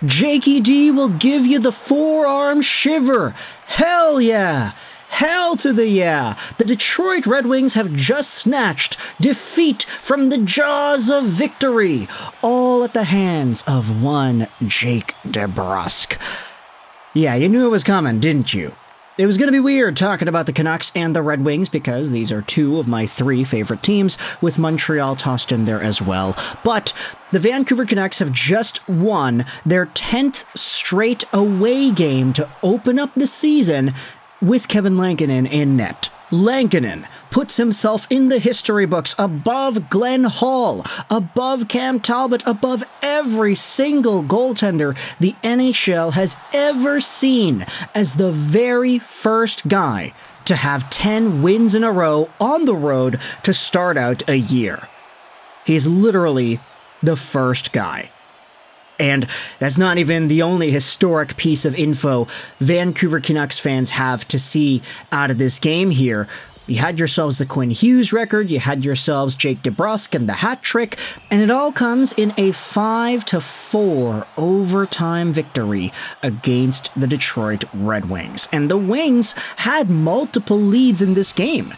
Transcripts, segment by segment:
Jakey D will give you the forearm shiver. Hell yeah! Hell to the yeah! The Detroit Red Wings have just snatched defeat from the jaws of victory, all at the hands of one Jake Debrusk. Yeah, you knew it was coming, didn't you? It was going to be weird talking about the Canucks and the Red Wings because these are two of my three favorite teams, with Montreal tossed in there as well. But the Vancouver Canucks have just won their 10th straight away game to open up the season with Kevin Lankinen in net. Lankinen puts himself in the history books above Glenn Hall, above Cam Talbot, above every single goaltender the NHL has ever seen as the very first guy to have 10 wins in a row on the road to start out a year. He's literally the first guy. And that's not even the only historic piece of info Vancouver Canucks fans have to see out of this game here. You had yourselves the Quinn Hughes record, you had yourselves Jake Debrusk and the hat trick, and it all comes in a 5-4 overtime victory against the Detroit Red Wings. And the Wings had multiple leads in this game.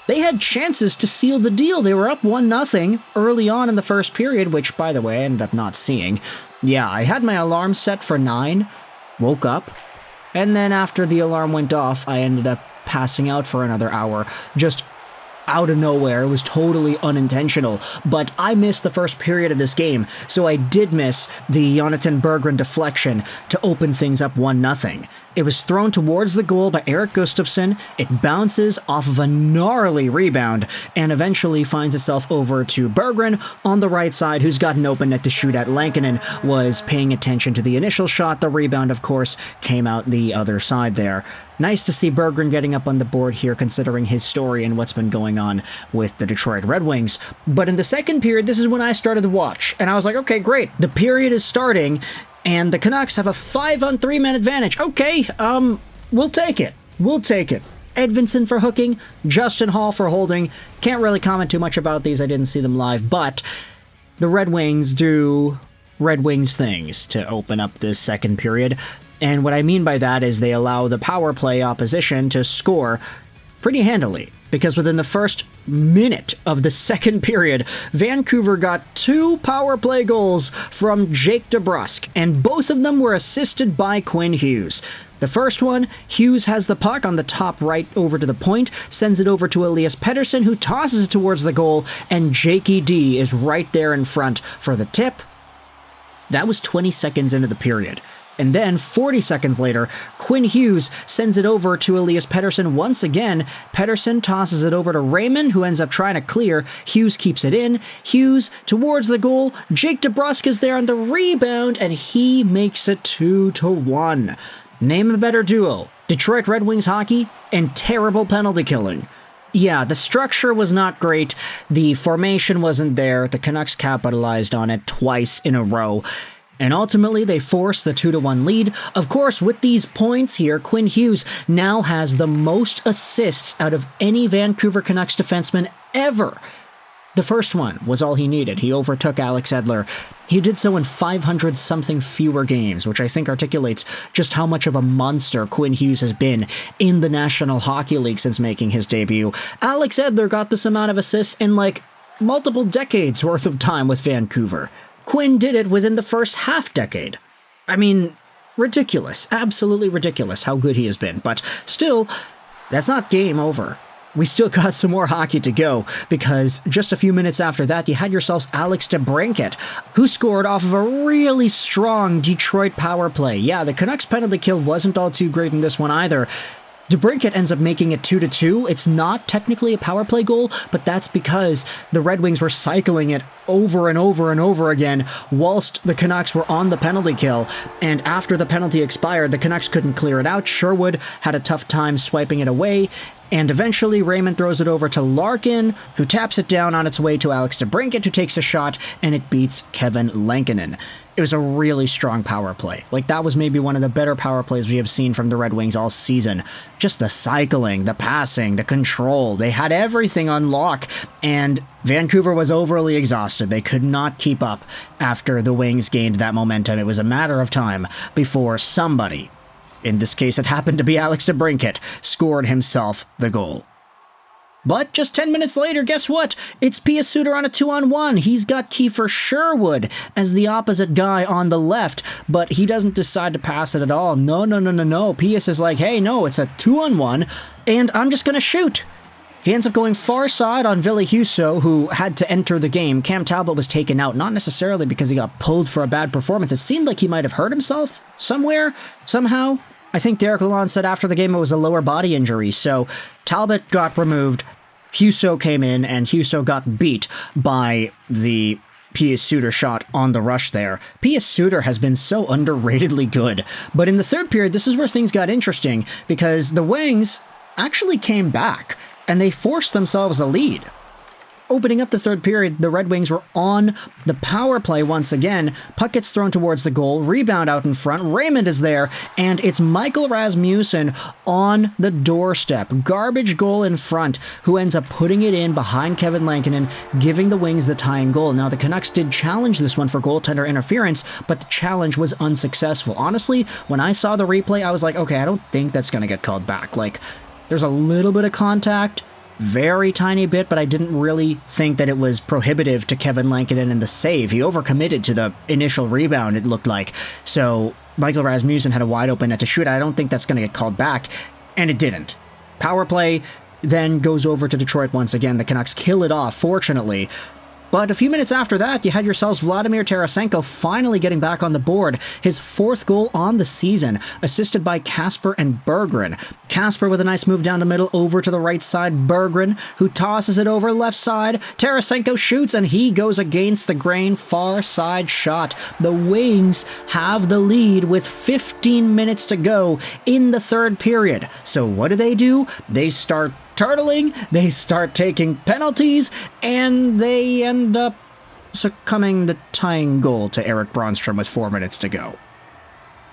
They had chances to seal the deal. They were up 1-0 early on in the first period, which, by the way, I ended up not seeing. Yeah, I had my alarm set for 9, woke up, and then after the alarm went off, I ended up passing out for another hour, just out of nowhere. It was totally unintentional, but I missed the first period of this game, so I did miss the Jonatan Berggren deflection to open things up 1-0. It was thrown towards the goal by Erik Gustafsson, it bounces off of a gnarly rebound, and eventually finds itself over to Berggren on the right side, who's got an open net to shoot at. Lankinen was paying attention to the initial shot, the rebound, of course, came out the other side there. Nice to see Berggren getting up on the board here, considering his story and what's been going on with the Detroit Red Wings. But in the second period, this is when I started to watch, and I was like, okay, great, the period is starting, and the Canucks have a 5-on-3-man advantage. Okay, we'll take it. We'll take it. Edvinsson for hooking, Justin Hall for holding. Can't really comment too much about these, I didn't see them live, but the Red Wings do Red Wings things to open up this second period. And what I mean by that is they allow the power play opposition to score pretty handily, because within the first minute of the second period, Vancouver got 2 power play goals from Jake Debrusk, and both of them were assisted by Quinn Hughes. The first one, Hughes has the puck on the top right over to the point, sends it over to Elias Pettersson, who tosses it towards the goal, and Jakey D is right there in front for the tip. That was 20 seconds into the period. And then, 40 seconds later, Quinn Hughes sends it over to Elias Pettersson once again. Pettersson tosses it over to Raymond, who ends up trying to clear. Hughes keeps it in. Hughes towards the goal. Jake Debrusk is there on the rebound, and he makes it 2-1. Name a better duo. Detroit Red Wings hockey and terrible penalty killing. Yeah, the structure was not great. The formation wasn't there. The Canucks capitalized on it twice in a row. And ultimately, they forced the 2-1 lead. Of course, with these points here, Quinn Hughes now has the most assists out of any Vancouver Canucks defenseman ever. The first one was all he needed. He overtook Alex Edler. He did so in 500-something fewer games, which I think articulates just how much of a monster Quinn Hughes has been in the National Hockey League since making his debut. Alex Edler got this amount of assists in, multiple decades worth of time with Vancouver. Quinn did it within the first half-decade. I mean, ridiculous. Absolutely ridiculous how good he has been. But still, that's not game over. We still got some more hockey to go, because just a few minutes after that, you had yourselves Alex DeBrincat, who scored off of a really strong Detroit power play. Yeah, the Canucks penalty kill wasn't all too great in this one either. DeBrincat ends up making it 2-2. It's not technically a power play goal, but that's because the Red Wings were cycling it over and over and over again whilst the Canucks were on the penalty kill. And after the penalty expired, the Canucks couldn't clear it out. Sherwood had a tough time swiping it away. And eventually, Raymond throws it over to Larkin, who taps it down on its way to Alex DeBrincat, who takes a shot, and it beats Kevin Lankinen. It was a really strong power play. Like, that was maybe one of the better power plays we have seen from the Red Wings all season. Just the cycling, the passing, the control. They had everything on lock, and Vancouver was overly exhausted. They could not keep up after the Wings gained that momentum. It was a matter of time before somebody, in this case it happened to be Alex DeBrincat, scored himself the goal. But just 10 minutes later, guess what? It's Pius Suter on a 2-on-1. He's got Kiefer Sherwood as the opposite guy on the left, but he doesn't decide to pass it at all. No. Pius is like, hey, no, it's a 2-on-1, and I'm just going to shoot. He ends up going far side on Ville Husso, who had to enter the game. Cam Talbot was taken out, not necessarily because he got pulled for a bad performance. It seemed like he might have hurt himself somewhere, somehow. I think Derek Lalonde said after the game it was a lower body injury, so Talbot got removed, Husso came in, and Husso got beat by the Pius Suter shot on the rush there. Pius Suter has been so underratedly good, but in the third period, this is where things got interesting, because the Wings actually came back, and they forced themselves a lead. Opening up the third period, the Red Wings were on the power play once again. Puck gets thrown towards the goal, rebound out in front, Raymond is there, and it's Michael Rasmussen on the doorstep. Garbage goal in front, who ends up putting it in behind Kevin Lankinen, giving the Wings the tying goal. Now, the Canucks did challenge this one for goaltender interference, but the challenge was unsuccessful. Honestly, when I saw the replay, I was like, okay, I don't think that's going to get called back. Like, there's a little bit of contact, very tiny bit, but I didn't really think that it was prohibitive to Kevin Lankinen in the save. He overcommitted to the initial rebound, it looked like. So Michael Rasmussen had a wide open net to shoot. I don't think that's going to get called back, and it didn't. Power play then goes over to Detroit once again. The Canucks kill it off, fortunately. But a few minutes after that, you had yourselves Vladimir Tarasenko finally getting back on the board. His fourth goal on the season, assisted by Kasper and Berggren. Kasper with a nice move down the middle over to the right side. Berggren, who tosses it over left side. Tarasenko shoots, and he goes against the grain, far side shot. The Wings have the lead with 15 minutes to go in the third period. So what do? They start turtling, they start taking penalties, and they end up succumbing the tying goal to Erik Brannstrom with 4 minutes to go.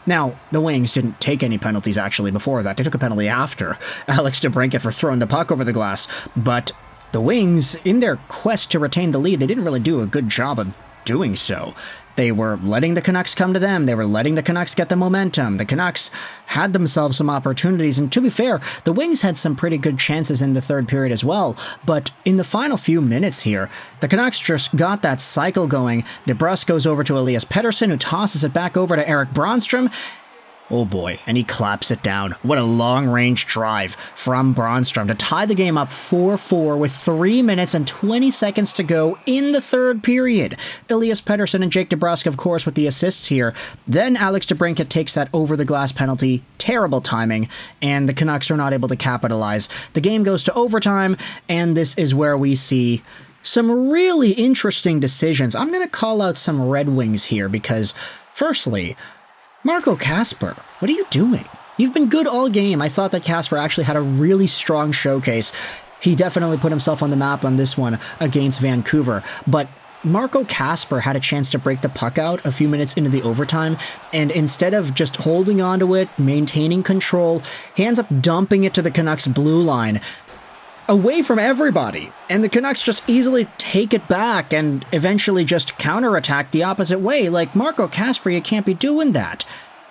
Now, the Wings didn't take any penalties actually before that. They took a penalty after Alex DeBrincat for throwing the puck over the glass, but the Wings, in their quest to retain the lead, they didn't really do a good job of doing so. They were letting the Canucks come to them. They were letting the Canucks get the momentum. The Canucks had themselves some opportunities, and to be fair, the Wings had some pretty good chances in the third period as well, but in the final few minutes here, the Canucks just got that cycle going. Debrusk goes over to Elias Pettersson, who tosses it back over to Erik Brannstrom. Oh boy, and he claps it down. What a long-range drive from Brannstrom to tie the game up 4-4 with 3 minutes and 20 seconds to go in the third period. Elias Pettersson and Jake Debrusk, of course, with the assists here. Then Alex DeBrincat takes that over-the-glass penalty. Terrible timing, and the Canucks are not able to capitalize. The game goes to overtime, and this is where we see some really interesting decisions. I'm going to call out some Red Wings here because, firstly, Marco Kasper, what are you doing? You've been good all game. I thought that Kasper actually had a really strong showcase. He definitely put himself on the map on this one against Vancouver, but Marco Kasper had a chance to break the puck out a few minutes into the overtime, and instead of just holding onto it, maintaining control, he ends up dumping it to the Canucks' blue line, away from everybody, and the Canucks just easily take it back and eventually just counterattack the opposite way. Like, Marco Kasper, you can't be doing that.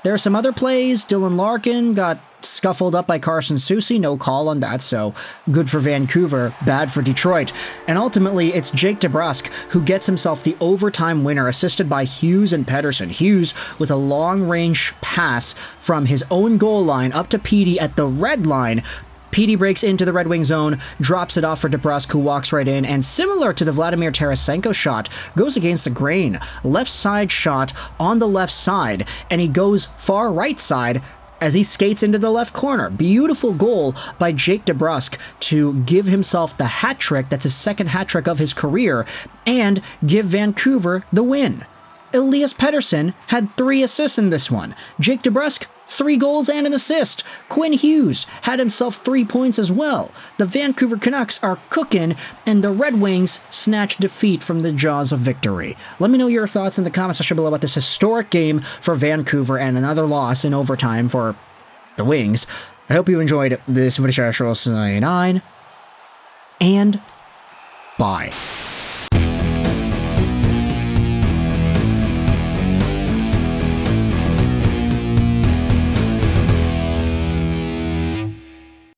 There are some other plays. Dylan Larkin got scuffled up by Carson Soucy, no call on that, so good for Vancouver, bad for Detroit. And ultimately, it's Jake Debrusk who gets himself the overtime winner, assisted by Hughes and Pettersson. Hughes with a long-range pass from his own goal line up to Petey at the red line. Petey breaks into the Red Wing zone, drops it off for Debrusk, who walks right in, and similar to the Vladimir Tarasenko shot, goes against the grain. Left side shot on the left side, and he goes far right side as he skates into the left corner. Beautiful goal by Jake Debrusk to give himself the hat trick, that's his second hat trick of his career, and give Vancouver the win. Elias Pettersson had 3 assists in this one. Jake Debrusk, 3 goals and an assist. Quinn Hughes had himself 3 points as well. The Vancouver Canucks are cooking, and the Red Wings snatch defeat from the jaws of victory. Let me know your thoughts in the comment section below about this historic game for Vancouver and another loss in overtime for the Wings. I hope you enjoyed this video. 9 and bye.